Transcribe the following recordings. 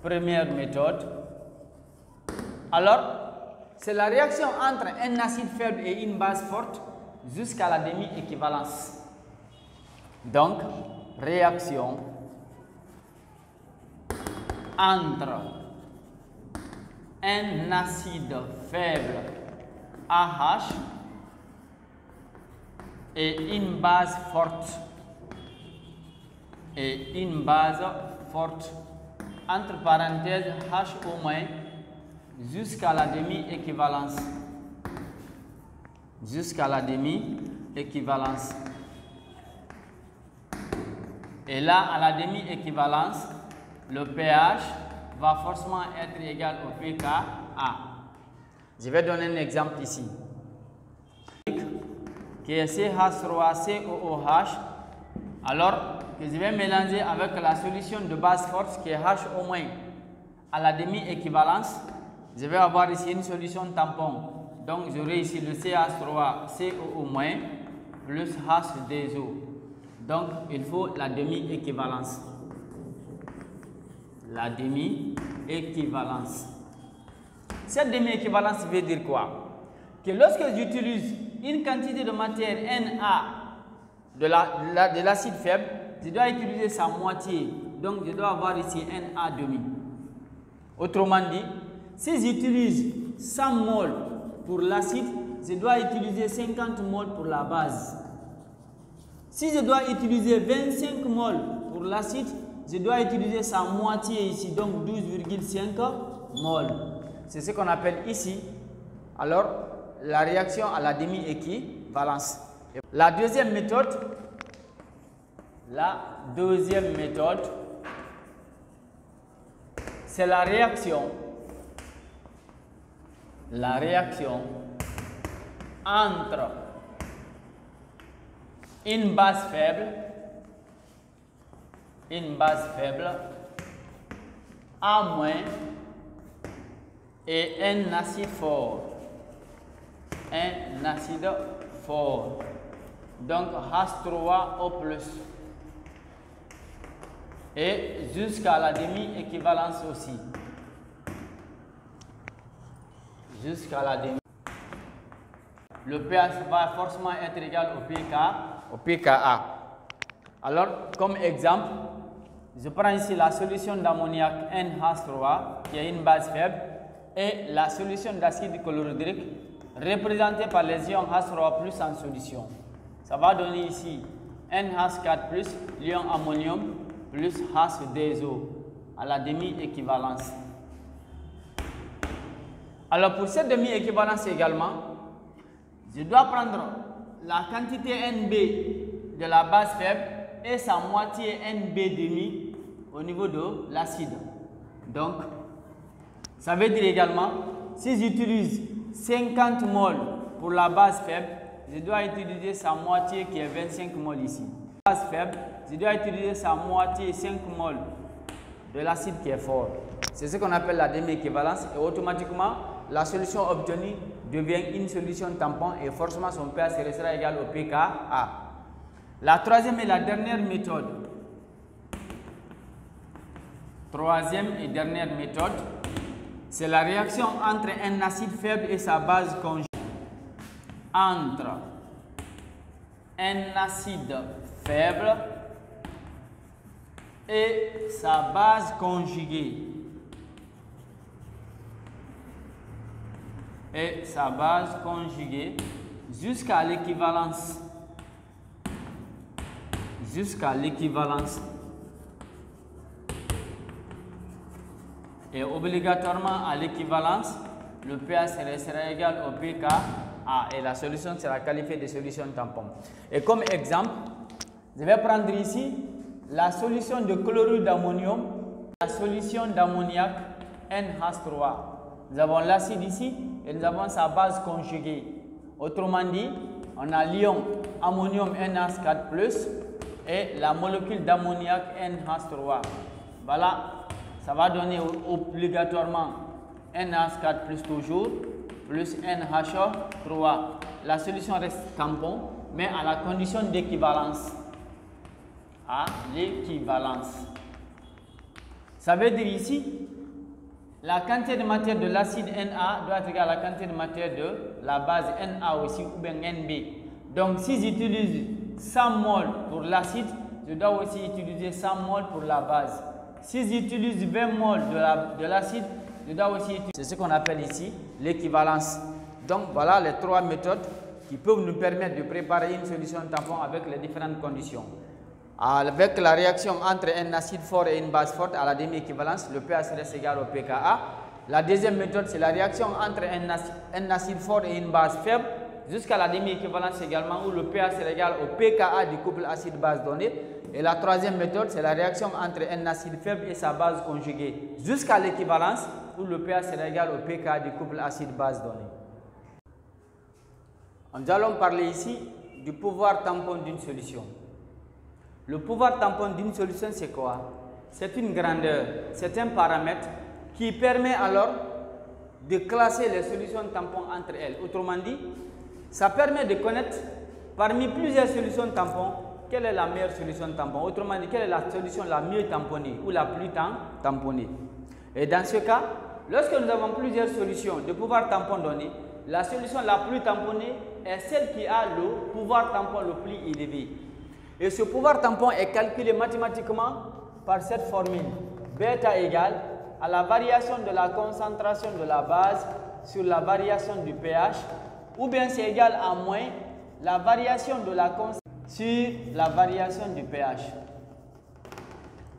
Première méthode. Alors, c'est la réaction entre un acide faible et une base forte jusqu'à la demi-équivalence. Donc, réaction entre un acide faible AH et une base forte. Entre parenthèses H au moins jusqu'à la demi-équivalence. Et là, à la demi-équivalence, le pH va forcément être égal au pKa. Je vais donner un exemple ici. Qui est CH3COOH. Alors que je vais mélanger avec la solution de base forte qui est H au moins à la demi-équivalence, je vais avoir ici une solution tampon. Donc j'aurai ici le CH3COO- plus H2O. Donc il faut la demi-équivalence. Cette demi-équivalence veut dire quoi? Que lorsque j'utilise une quantité de matière Na de l'acide faible, je dois utiliser sa moitié. Donc je dois avoir ici Na demi. Autrement dit, si j'utilise 100 mol pour l'acide, je dois utiliser 50 mol pour la base. Si je dois utiliser 25 mol pour l'acide, je dois utiliser sa moitié ici, donc 12,5 mol. C'est ce qu'on appelle ici, alors, la réaction à la demi-équivalence. La deuxième méthode, c'est la réaction entre une base faible A- et un acide fort. Donc H3O+. Et jusqu'à la demi-équivalence aussi. Le pH va forcément être égal au pKa. Alors, comme exemple, je prends ici la solution d'ammoniac NH3 qui est une base faible et la solution d'acide chlorhydrique représentée par les ions H3+ en solution. Ça va donner ici NH4+, l'ion ammonium plus H2O à la demi-équivalence. Alors pour cette demi-équivalence également, je dois prendre la quantité NB de la base faible et sa moitié NB demi au niveau de l'acide. Donc, ça veut dire également, si j'utilise 50 mol pour la base faible, je dois utiliser sa moitié qui est 25 mol ici. Base faible, je dois utiliser sa moitié 5 mol de l'acide qui est fort. C'est ce qu'on appelle la demi-équivalence et automatiquement, la solution obtenue devient une solution tampon et forcément son pH sera égal au pKa. La troisième et la dernière méthode. C'est la réaction entre un acide faible et sa base conjuguée. Entre un acide faible et sa base conjuguée. Jusqu'à l'équivalence. Et obligatoirement à l'équivalence, le pH sera égal au pKa et la solution sera qualifiée de solution tampon. Et comme exemple, je vais prendre ici la solution de chlorure d'ammonium, la solution d'ammoniac NH3. Nous avons l'acide ici et nous avons sa base conjuguée. Autrement dit, on a l'ion ammonium NH4+, et la molécule d'ammoniac NH3. Voilà, ça va donner obligatoirement NH4+ toujours, plus NH3. La solution reste tampon, mais à la condition d'équivalence. Ça veut dire ici, la quantité de matière de l'acide Na doit être égale à la quantité de matière de la base Na aussi ou bien NB. Donc si j'utilise 100 mol pour l'acide, je dois aussi utiliser 100 mol pour la base. Si j'utilise 20 mol de l'acide, je dois aussi utiliser. C'est ce qu'on appelle ici l'équivalence. Donc voilà les trois méthodes qui peuvent nous permettre de préparer une solution tampon avec les différentes conditions. Avec la réaction entre un acide fort et une base forte à la demi-équivalence, le pH reste égal au pKa. La deuxième méthode, c'est la réaction entre un acide fort et une base faible jusqu'à la demi-équivalence également, où le pH est égal au pKa du couple acide-base donné. Et la troisième méthode, c'est la réaction entre un acide faible et sa base conjuguée jusqu'à l'équivalence, où le pH est égal au pKa du couple acide-base donné. Nous allons parler ici du pouvoir tampon d'une solution. Le pouvoir tampon d'une solution, c'est quoi? C'est une grandeur, c'est un paramètre qui permet alors de classer les solutions tampons entre elles. Autrement dit, ça permet de connaître parmi plusieurs solutions tampons quelle est la meilleure solution tampon. Autrement dit, quelle est la solution la mieux tamponnée ou la plus tamponnée. Et dans ce cas, lorsque nous avons plusieurs solutions de pouvoir tampon donné, la solution la plus tamponnée est celle qui a le pouvoir tampon le plus élevé. Et ce pouvoir tampon est calculé mathématiquement par cette formule. Bêta égale à la variation de la concentration de la base sur la variation du pH, ou bien c'est égal à moins la variation de la concentration sur la variation du pH.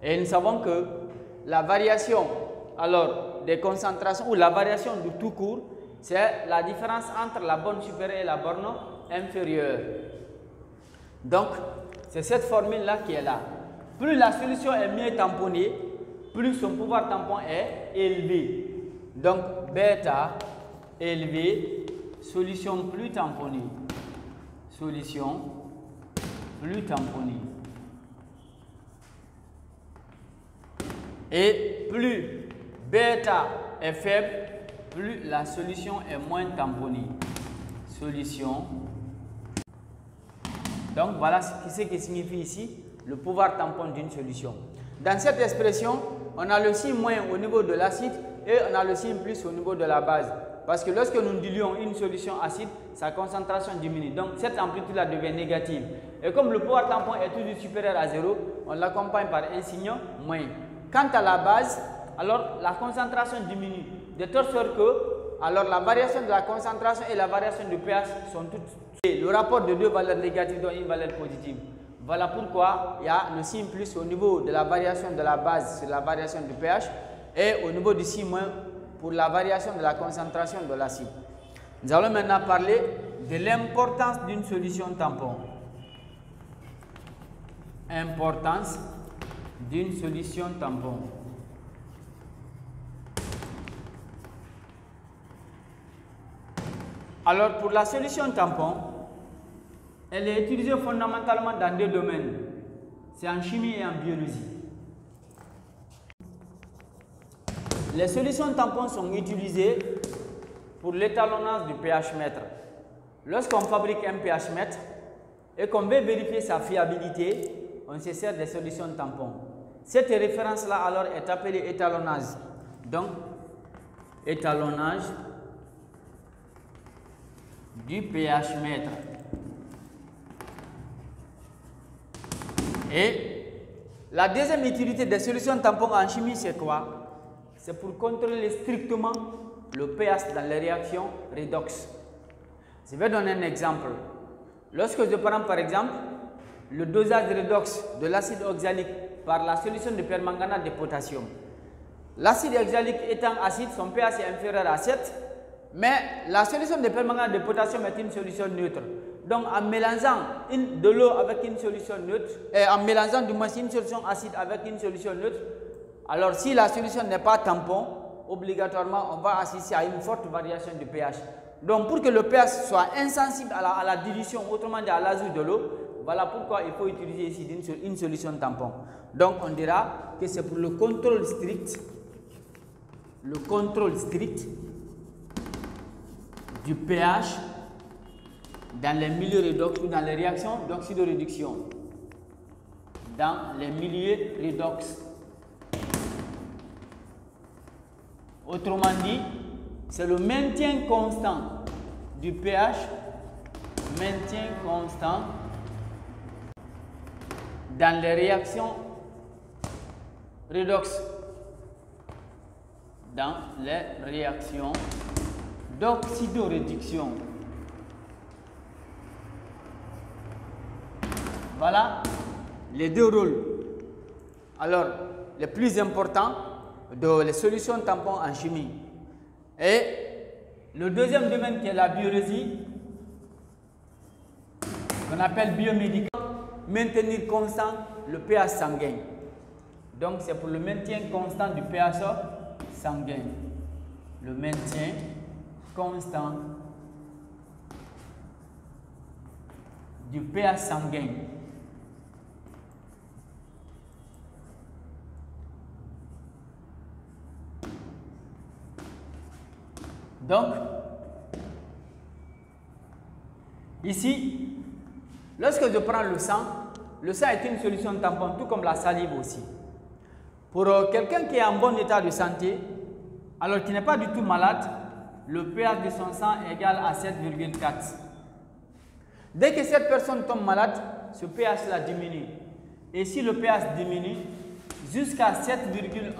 Et nous savons que la variation alors des concentrations ou la variation du tout court, c'est la différence entre la borne supérieure et la borne inférieure. Donc, c'est cette formule-là qui est là. Plus la solution est mieux tamponnée, plus son pouvoir tampon est élevé. Donc, bêta élevé, solution plus tamponnée. Solution plus tamponnée. Et plus bêta est faible, plus la solution est moins tamponnée. Solution. Donc voilà ce qui signifie ici le pouvoir tampon d'une solution. Dans cette expression, on a le signe moins au niveau de l'acide et on a le signe plus au niveau de la base. Parce que lorsque nous diluons une solution acide, sa concentration diminue. Donc cette amplitude-là devient négative. Et comme le pouvoir tampon est toujours supérieur à 0, on l'accompagne par un signe moins. Quant à la base, alors la concentration diminue. De telle sorte que alors la variation de la concentration et la variation du pH sont toutes. Et le rapport de deux valeurs négatives donne une valeur positive. Voilà pourquoi il y a le signe plus au niveau de la variation de la base sur la variation du pH et au niveau du signe moins pour la variation de la concentration de l'acide. Nous allons maintenant parler de l'importance d'une solution tampon. Importance d'une solution tampon. Alors pour la solution tampon, elle est utilisée fondamentalement dans deux domaines. C'est en chimie et en biologie. Les solutions tampons sont utilisées pour l'étalonnage du pH mètre. Lorsqu'on fabrique un pH mètre et qu'on veut vérifier sa fiabilité, on se sert des solutions tampons. Cette référence-là alors est appelée étalonnage. Donc, étalonnage du pH mètre. Et la deuxième utilité des solutions tampons en chimie, c'est quoi? C'est pour contrôler strictement le pH dans les réactions redox. Je vais donner un exemple. Lorsque je prends par exemple le dosage redox de l'acide oxalique par la solution de permanganate de potassium. L'acide oxalique étant acide, son pH est inférieur à 7. Mais la solution de permanganate de potassium est une solution neutre. Donc en mélangeant de l'eau avec une solution neutre, et en mélangeant du moins une solution acide avec une solution neutre, alors si la solution n'est pas tampon, obligatoirement on va assister à une forte variation du pH. Donc pour que le pH soit insensible à la dilution, autrement dit à l'ajout de l'eau, voilà pourquoi il faut utiliser ici une solution tampon. Donc on dira que c'est pour le contrôle strict du pH dans les milieux redox ou dans les réactions d'oxydoréduction. Dans les milieux redox. Autrement dit, c'est le maintien constant du pH, maintien constant dans les réactions redox, dans les réactions d'oxydoréduction. Voilà les deux rôles. Alors, le plus important de les solutions tampons en chimie. Et le deuxième domaine qui est la biologie, qu'on appelle biomédical, maintenir constant le pH sanguin. Donc, c'est pour le maintien constant du pH sanguin. Le maintien constant du pH sanguin. Donc, ici, lorsque je prends le sang est une solution tampon, tout comme la salive aussi. Pour quelqu'un qui est en bon état de santé, alors qui n'est pas du tout malade, le pH de son sang est égal à 7,4. Dès que cette personne tombe malade, ce pH-là diminue. Et si le pH diminue jusqu'à 7,1,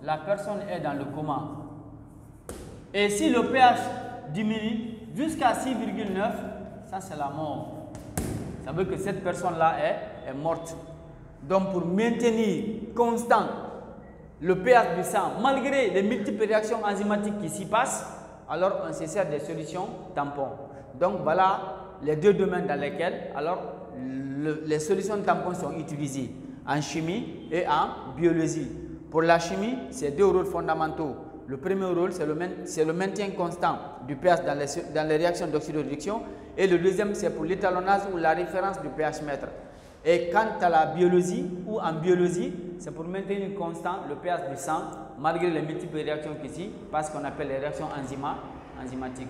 la personne est dans le coma. Et si le pH diminue jusqu'à 6,9, ça c'est la mort. Ça veut dire que cette personne-là est morte. Donc pour maintenir constant le pH du sang, malgré les multiples réactions enzymatiques qui s'y passent, alors on se sert des solutions tampons. Donc voilà les deux domaines dans lesquels alors, les solutions tampons sont utilisées, en chimie et en biologie. Pour la chimie, c'est deux rôles fondamentaux. Le premier rôle, c'est le maintien constant du pH dans les réactions d'oxydoréduction. Et le deuxième, c'est pour l'étalonnage ou la référence du pH mètre. Et quant à la biologie ou en biologie, c'est pour maintenir constant le pH du sang malgré les multiples réactions qui s'y passent, qu'on appelle les réactions enzymatiques.